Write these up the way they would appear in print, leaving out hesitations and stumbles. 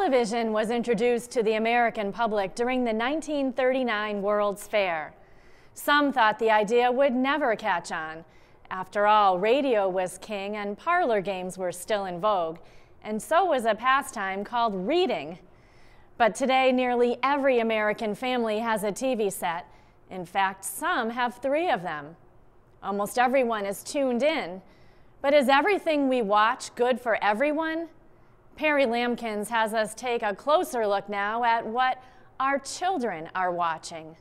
Television was introduced to the American public during the 1939 World's Fair. Some thought the idea would never catch on. After all, radio was king and parlor games were still in vogue, and so was a pastime called reading. But today, nearly every American family has a TV set. In fact, some have 3 of them. Almost everyone is tuned in. But is everything we watch good for everyone? Perry Lamkins has us take a closer look now at what our children are watching.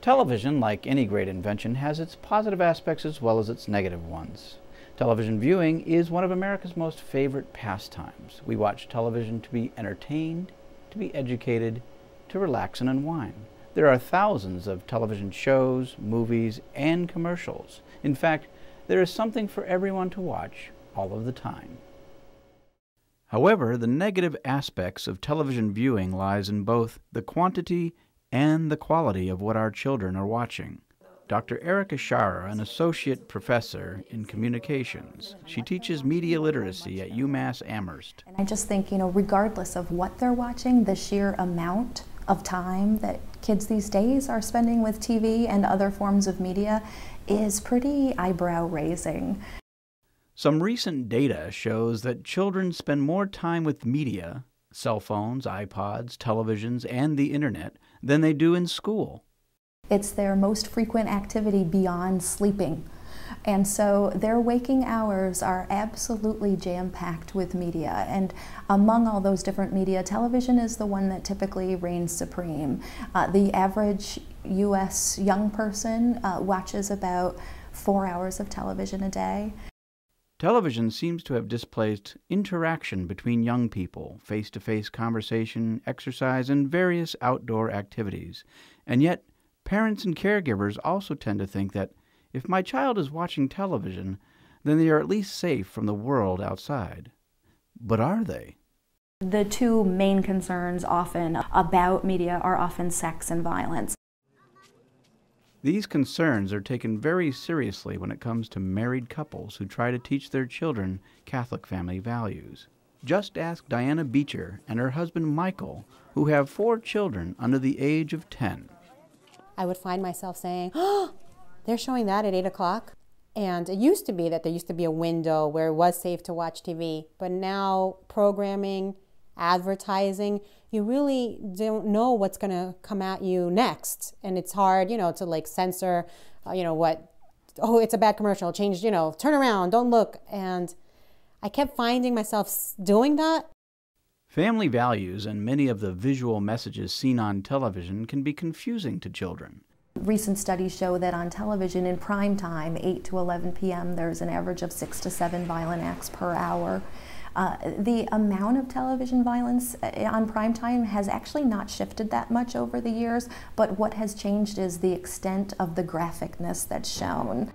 Television, like any great invention, has its positive aspects as well as its negative ones. Television viewing is one of America's most favorite pastimes. We watch television to be entertained, to be educated, to relax and unwind. There are thousands of television shows, movies, and commercials. In fact, there is something for everyone to watch all of the time. However, the negative aspects of television viewing lies in both the quantity and the quality of what our children are watching. Dr. Erica Schara, an associate professor in communications. She teaches media literacy at UMass Amherst. And I just think, regardless of what they're watching, the sheer amount of time that kids these days are spending with TV and other forms of media is pretty eyebrow-raising. Some recent data shows that children spend more time with media, cell phones, iPods, televisions, and the internet than they do in school. It's their most frequent activity beyond sleeping. And so their waking hours are absolutely jam-packed with media. And among all those different media, television is the one that typically reigns supreme. The average U.S. young person watches about 4 hours of television a day. Television seems to have displaced interaction between young people, face-to-face conversation, exercise, and various outdoor activities. And yet, parents and caregivers also tend to think that if my child is watching television, then they are at least safe from the world outside. But are they? The 2 main concerns often about media are often sex and violence. These concerns are taken very seriously when it comes to married couples who try to teach their children Catholic family values. Just ask Diana Beecher and her husband Michael, who have 4 children under the age of 10. I would find myself saying, "Oh, they're showing that at 8 o'clock?" And it used to be that there used to be a window where it was safe to watch TV, but now programming, advertising, you really don't know what's going to come at you next. And it's hard, to like censor, oh, it's a bad commercial, change, turn around, don't look. And I kept finding myself doing that. Family values and many of the visual messages seen on television can be confusing to children. Recent studies show that on television in prime time, 8 to 11 p.m., there's an average of 6 to 7 violent acts per hour. The amount of television violence on prime time has actually not shifted that much over the years, but what has changed is the extent of the graphicness that's shown.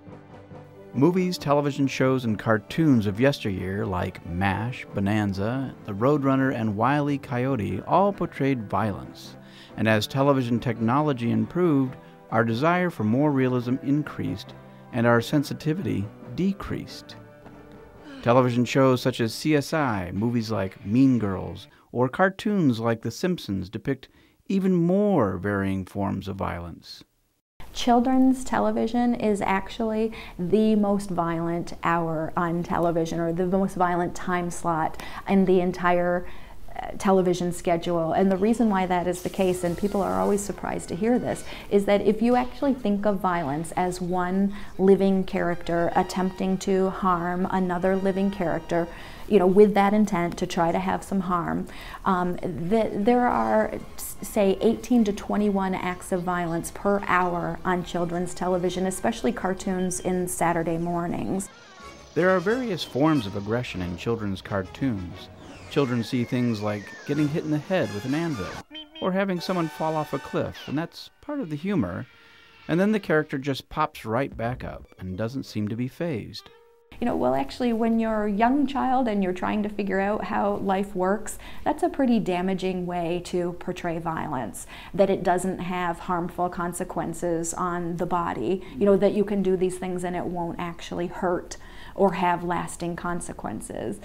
Movies, television shows, and cartoons of yesteryear like MASH, Bonanza, The Roadrunner, and Wile E. Coyote all portrayed violence. And as television technology improved, our desire for more realism increased and our sensitivity decreased. Television shows such as CSI, movies like Mean Girls, or cartoons like The Simpsons depict even more varying forms of violence. Children's television is actually the most violent hour on television, or the most violent time slot in the entire television schedule. And the reason why that is the case, and people are always surprised to hear this, is that if you actually think of violence as one living character attempting to harm another living character, with that intent to try to have some harm, there are, say, 18 to 21 acts of violence per hour on children's television, especially cartoons in Saturday mornings. There are various forms of aggression in children's cartoons. Children see things like getting hit in the head with an anvil, or having someone fall off a cliff, and that's part of the humor. And then the character just pops right back up and doesn't seem to be fazed. Well, actually, when you're a young child and you're trying to figure out how life works, that's a pretty damaging way to portray violence, that it doesn't have harmful consequences on the body, that you can do these things and it won't actually hurt or have lasting consequences.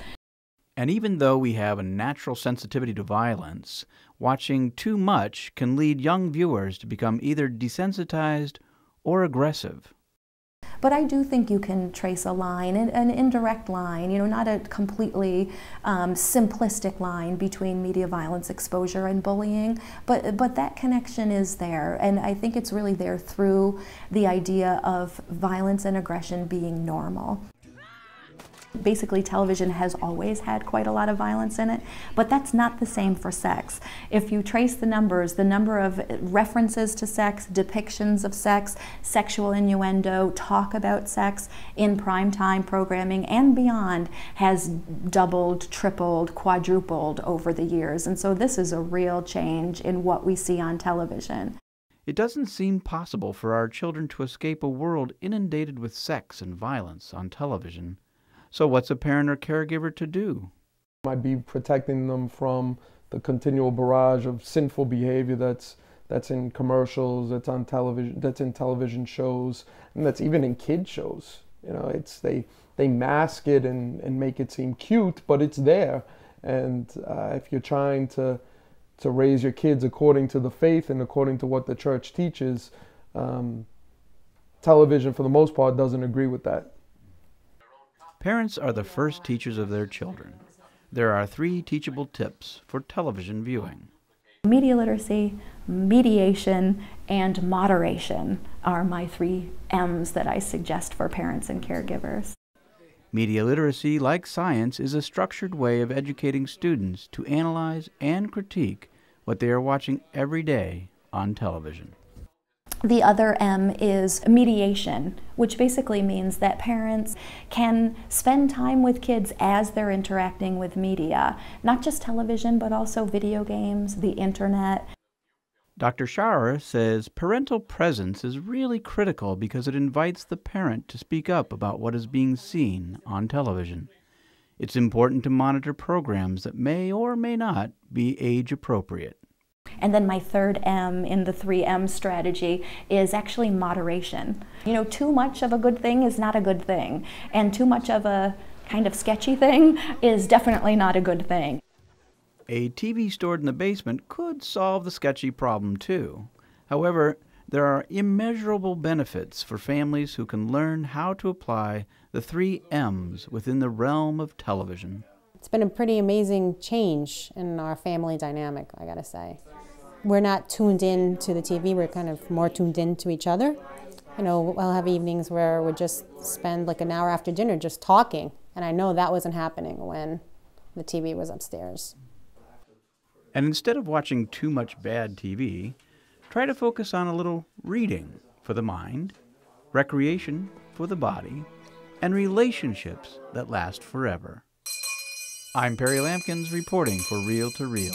And even though we have a natural sensitivity to violence, watching too much can lead young viewers to become either desensitized or aggressive. But I do think you can trace a line, an indirect line, not a completely simplistic line between media violence exposure and bullying, but that connection is there, and I think it's really there through the idea of violence and aggression being normal. Basically, television has always had quite a lot of violence in it, but that's not the same for sex. If you trace the numbers, the number of references to sex, depictions of sex, sexual innuendo, talk about sex in primetime programming and beyond has doubled, tripled, quadrupled over the years. And so this is a real change in what we see on television. It doesn't seem possible for our children to escape a world inundated with sex and violence on television. So what's a parent or caregiver to do? I'd be protecting them from the continual barrage of sinful behavior that's in commercials, that's on television, that's in television shows, and that's even in kid shows. They mask it and make it seem cute, but it's there. And if you're trying to raise your kids according to the faith and according to what the church teaches, television for the most part doesn't agree with that. Parents are the first teachers of their children. There are 3 teachable tips for television viewing. Media literacy, mediation, and moderation are my 3 M's that I suggest for parents and caregivers. Media literacy, like science, is a structured way of educating students to analyze and critique what they are watching every day on television. The other M is mediation, which basically means that parents can spend time with kids as they're interacting with media, not just television, but also video games, the internet. Dr. Schauer says parental presence is really critical because it invites the parent to speak up about what is being seen on television. It's important to monitor programs that may or may not be age appropriate. And then my third M in the 3M strategy is actually moderation. Too much of a good thing is not a good thing, and too much of a kind of sketchy thing is definitely not a good thing. A TV stored in the basement could solve the sketchy problem too. However, there are immeasurable benefits for families who can learn how to apply the 3 M's within the realm of television. It's been a pretty amazing change in our family dynamic, I gotta say. We're not tuned in to the TV, we're kind of more tuned in to each other. We'll have evenings where we just spend like an hour after dinner just talking, and I know that wasn't happening when the TV was upstairs. And instead of watching too much bad TV, try to focus on a little reading for the mind, recreation for the body, and relationships that last forever. I'm Perry Lamkins reporting for Reel to Reel.